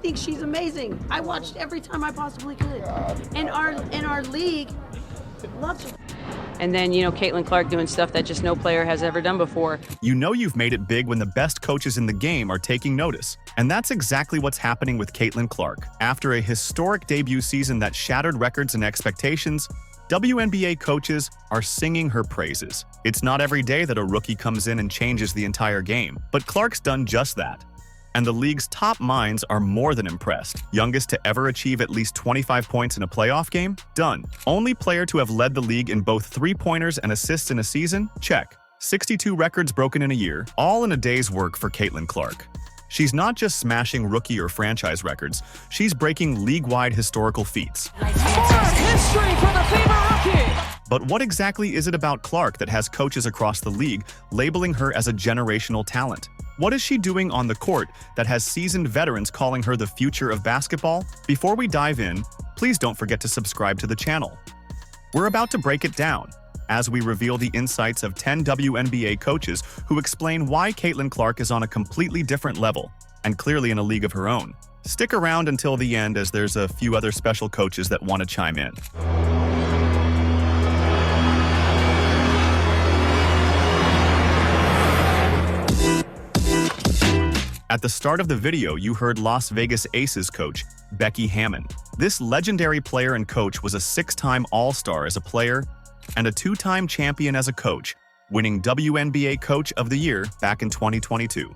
think she's amazing. I watched every time I possibly could. And our league loves her. And then, Caitlin Clark doing stuff that just no player has ever done before. You know you've made it big when the best coaches in the game are taking notice. And that's exactly what's happening with Caitlin Clark. After a historic debut season that shattered records and expectations, WNBA coaches are singing her praises. It's not every day that a rookie comes in and changes the entire game, but Clark's done just that. And the league's top minds are more than impressed. Youngest to ever achieve at least 25 points in a playoff game? Done. Only player to have led the league in both three-pointers and assists in a season? Check. 62 records broken in a year, all in a day's work for Caitlin Clark. She's not just smashing rookie or franchise records, she's breaking league-wide historical feats. History for the Fever rookie! But what exactly is it about Clark that has coaches across the league labeling her as a generational talent? What is she doing on the court that has seasoned veterans calling her the future of basketball? Before we dive in, please don't forget to subscribe to the channel. We're about to break it down as we reveal the insights of 10 WNBA coaches who explain why Caitlin Clark is on a completely different level and clearly in a league of her own. Stick around until the end as there's a few other special coaches that want to chime in. At the start of the video, you heard Las Vegas Aces coach Becky Hammon. This legendary player and coach was a 6-time All-Star as a player and a 2-time champion as a coach, winning WNBA Coach of the Year back in 2022.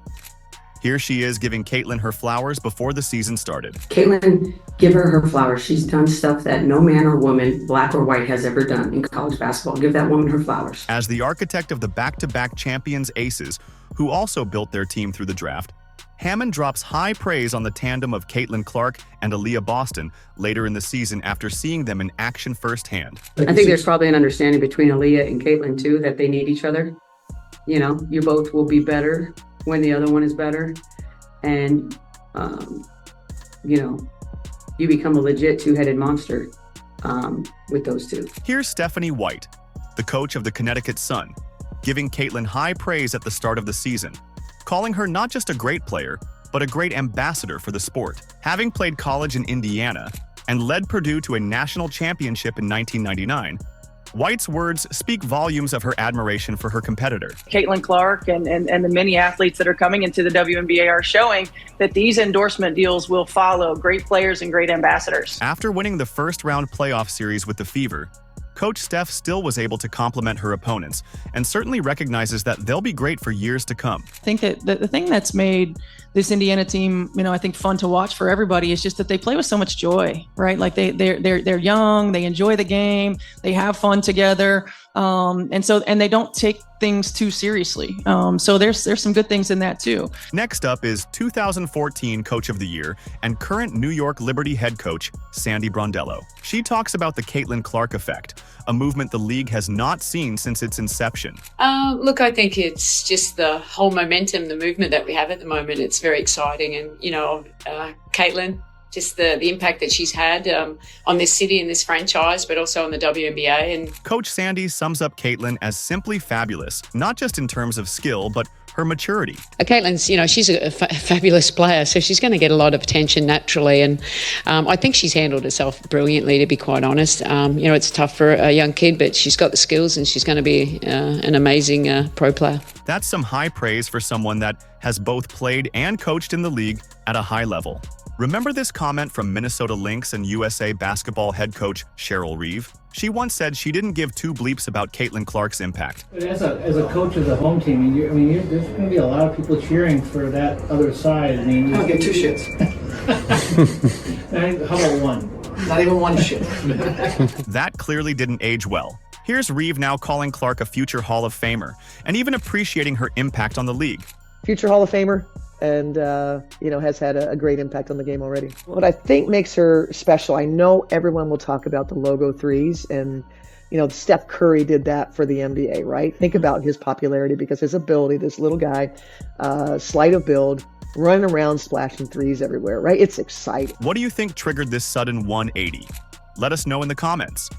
Here she is giving Caitlin her flowers before the season started. Caitlin, give her flowers. She's done stuff that no man or woman, black or white, has ever done in college basketball. Give that woman her flowers. As the architect of the back-to-back champions Aces, who also built their team through the draft, Hammond drops high praise on the tandem of Caitlin Clark and Aaliyah Boston later in the season after seeing them in action firsthand. I think there's probably an understanding between Aaliyah and Caitlin, too, that they need each other. You both will be better when the other one is better. And, you become a legit two-headed monster with those two. Here's Stephanie White, the coach of the Connecticut Sun, giving Caitlin high praise at the start of the season, calling her not just a great player, but a great ambassador for the sport. Having played college in Indiana and led Purdue to a national championship in 1999, White's words speak volumes of her admiration for her competitor. Caitlin Clark and the many athletes that are coming into the WNBA are showing that these endorsement deals will follow great players and great ambassadors. After winning the first-round playoff series with the Fever, Coach Steph still was able to compliment her opponents and certainly recognizes that they'll be great for years to come. I think that the thing that's made this Indiana team, I think fun to watch for everybody is just that they play with so much joy, right? Like they're young, they enjoy the game, they have fun together, and they don't take things too seriously. So there's some good things in that too. Next up is 2014 Coach of the Year and current New York Liberty head coach Sandy Brondello. She talks about the Caitlin Clark effect, a movement the league has not seen since its inception. Look, I think it's just the whole momentum, the movement that we have at the moment. It's very exciting. And, Caitlin, just the impact that she's had on this city and this franchise, but also on the WNBA. And Coach Sandy sums up Caitlin as simply fabulous, not just in terms of skill, but her maturity. Caitlin's, she's a fabulous player, so she's going to get a lot of attention naturally. And I think she's handled herself brilliantly, to be quite honest. It's tough for a young kid, but she's got the skills and she's going to be an amazing pro player. That's some high praise for someone that has both played and coached in the league at a high level. Remember this comment from Minnesota Lynx and USA basketball head coach Cheryl Reeve? She once said she didn't give two bleeps about Caitlin Clark's impact. As a coach of the home team, there's going to be a lot of people cheering for that other side. I don't give two shits. How about one? Not even one shit. That clearly didn't age well. Here's Reeve now calling Clark a future Hall of Famer and even appreciating her impact on the league. Future Hall of Famer. And, has had a great impact on the game already. What I think makes her special, I know everyone will talk about the logo threes, and, Steph Curry did that for the NBA, right? Think about his popularity because his ability, this little guy, slight of build, running around splashing threes everywhere, right? It's exciting. What do you think triggered this sudden 180? Let us know in the comments.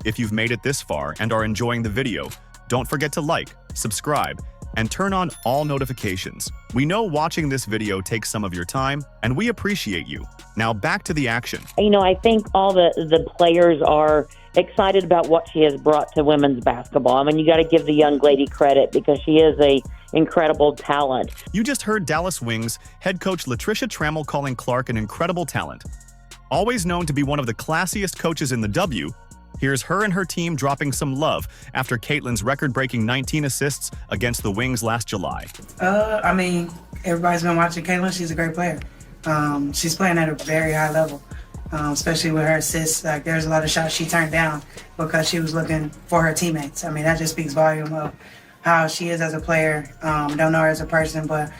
If you've made it this far and are enjoying the video, don't forget to like, subscribe, and turn on all notifications. We know watching this video takes some of your time, and we appreciate you. Now back to the action. I think all the players are excited about what she has brought to women's basketball. You got to give the young lady credit because she is a incredible talent. You just heard Dallas Wings head coach Latricia Trammell calling Clark an incredible talent. Always known to be one of the classiest coaches in the W, here's her and her team dropping some love after Caitlin's record-breaking 19 assists against the Wings last July. Everybody's been watching Caitlin. She's a great player. She's playing at a very high level, especially with her assists. There's a lot of shots she turned down because she was looking for her teammates. That just speaks volume of how she is as a player. Don't know her as a person, but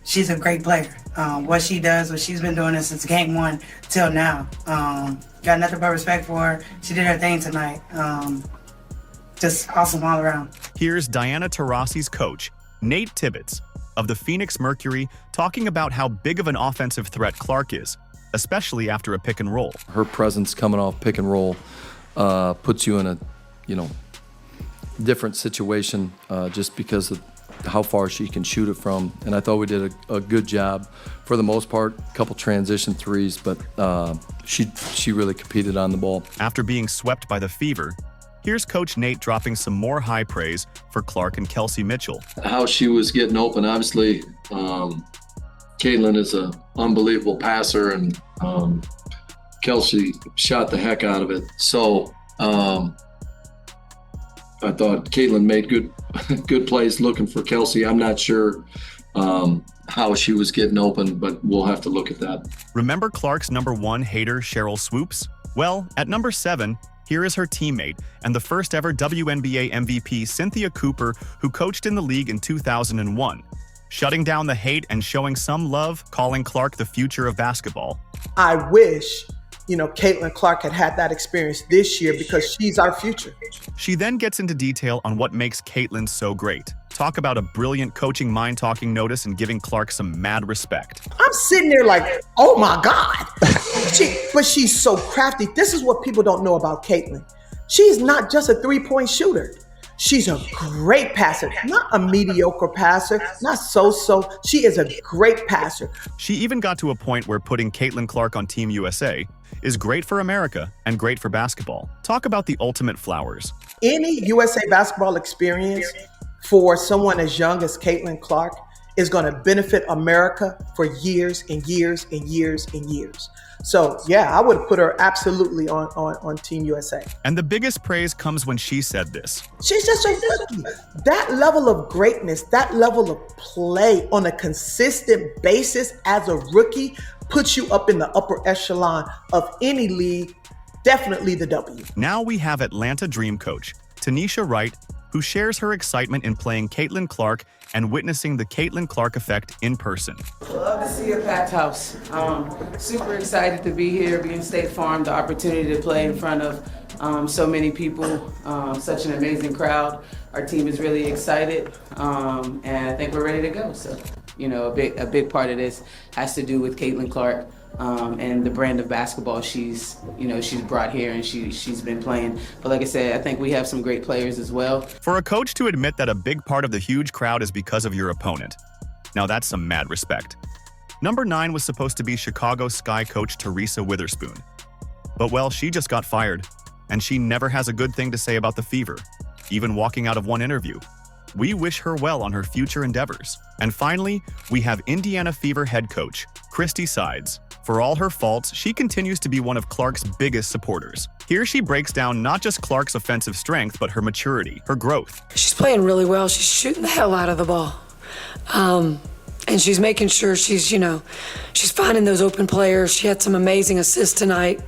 she's a great player. What she does, what she's been doing it since game one till now. Got nothing but respect for her. She did her thing tonight. Just awesome all around. Here's Diana Taurasi's coach, Nate Tibbetts, of the Phoenix Mercury, talking about how big of an offensive threat Clark is, especially after a pick and roll. Her presence coming off pick and roll puts you in a, different situation just because of how far she can shoot it from. And I thought we did a good job for the most part. A couple transition threes, but she really competed on the ball. After being swept by the Fever, here's Coach Nate dropping some more high praise for Clark and Kelsey Mitchell. How she was getting open, obviously, Caitlin is an unbelievable passer, and Kelsey shot the heck out of it. So I thought Caitlin made good plays looking for Kelsey. I'm not sure how she was getting open, but we'll have to look at that. Remember Clark's #1 hater, Cheryl Swoops? Well, at number 7, here is her teammate and the first ever WNBA MVP, Cynthia Cooper, who coached in the league in 2001. Shutting down the hate and showing some love, calling Clark the future of basketball. I wish, Caitlin Clark had that experience this year because she's our future. She then gets into detail on what makes Caitlin so great. Talk about a brilliant coaching mind talking notice and giving Clark some mad respect. I'm sitting there like, oh my God. But she's so crafty. This is what people don't know about Caitlin. She's not just a three-point shooter. She's a great passer, not a mediocre passer, not so-so. She is a great passer. She even got to a point where putting Caitlin Clark on Team USA is great for America and great for basketball. Talk about the ultimate flowers. Any USA basketball experience for someone as young as Caitlin Clark is going to benefit America for years and years and years and years. So, yeah, I would put her absolutely on Team USA. And the biggest praise comes when she said this. She's just a rookie. That level of greatness, that level of play on a consistent basis as a rookie puts you up in the upper echelon of any league, definitely the W. Now we have Atlanta Dream coach, Tanisha Wright, who shares her excitement in playing Caitlin Clark and witnessing the Caitlin Clark effect in person. Love to see a packed house. Super excited to be here, be in State Farm, the opportunity to play in front of so many people, such an amazing crowd. Our team is really excited, and I think we're ready to go. So, a big part of this has to do with Caitlin Clark. And the brand of basketball she's brought here and she's been playing. But like I said, I think we have some great players as well. For a coach to admit that a big part of the huge crowd is because of your opponent, now that's some mad respect. Number 9 was supposed to be Chicago Sky coach Teresa Witherspoon. But well, she just got fired, and she never has a good thing to say about the Fever, even walking out of one interview. We wish her well on her future endeavors. And finally, we have Indiana Fever head coach, Christy Sides. For all her faults, she continues to be one of Clark's biggest supporters. Here she breaks down not just Clark's offensive strength, but her maturity, her growth. She's playing really well. She's shooting the hell out of the ball. And she's making sure she's finding those open players. She had some amazing assists tonight.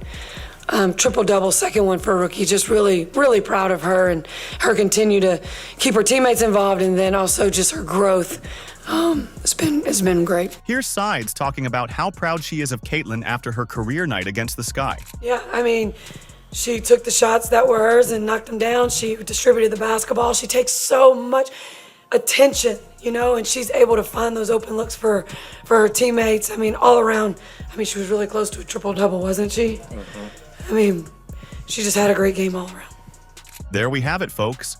Triple-double, second one for a rookie. Just really, really proud of her and her continue to keep her teammates involved, and then also just her growth. It's been great. Here's Sides talking about how proud she is of Caitlin after her career night against the Sky. Yeah, she took the shots that were hers and knocked them down. She distributed the basketball. She takes so much attention, and she's able to find those open looks for her teammates. All around. She was really close to a triple-double, wasn't she? She just had a great game all around. There we have it, folks.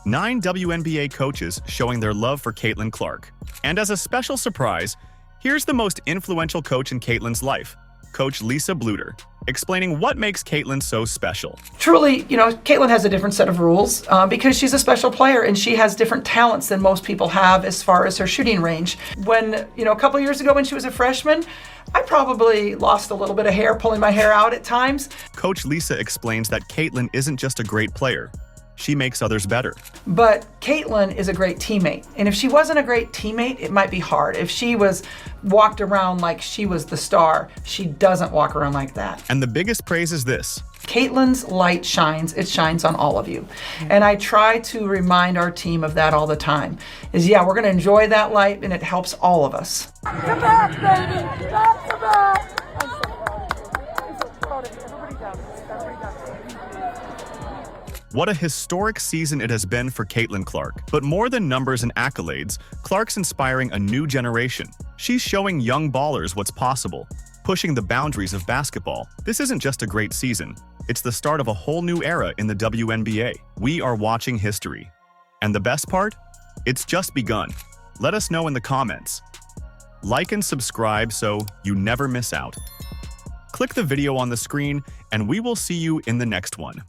9 WNBA coaches showing their love for Caitlin Clark. And as a special surprise, here's the most influential coach in Caitlin's life, Coach Lisa Bluter, explaining what makes Caitlin so special. Truly, Caitlin has a different set of rules because she's a special player and she has different talents than most people have as far as her shooting range. When, a couple years ago when she was a freshman, I probably lost a little bit of hair pulling my hair out at times. Coach Lisa explains that Caitlin isn't just a great player. She makes others better. But Caitlin is a great teammate. And if she wasn't a great teammate, it might be hard. If she walked around like she was the star, she doesn't walk around like that. And the biggest praise is this. Caitlin's light shines. It shines on all of you. And I try to remind our team of that all the time. We're going to enjoy that light and it helps all of us. Come back, baby! Come back! I'm so proud of you. Everybody down. What a historic season it has been for Caitlin Clark. But more than numbers and accolades, Clark's inspiring a new generation. She's showing young ballers what's possible, pushing the boundaries of basketball. This isn't just a great season. It's the start of a whole new era in the WNBA. We are watching history. And the best part? It's just begun. Let us know in the comments. Like and subscribe so you never miss out. Click the video on the screen, and we will see you in the next one.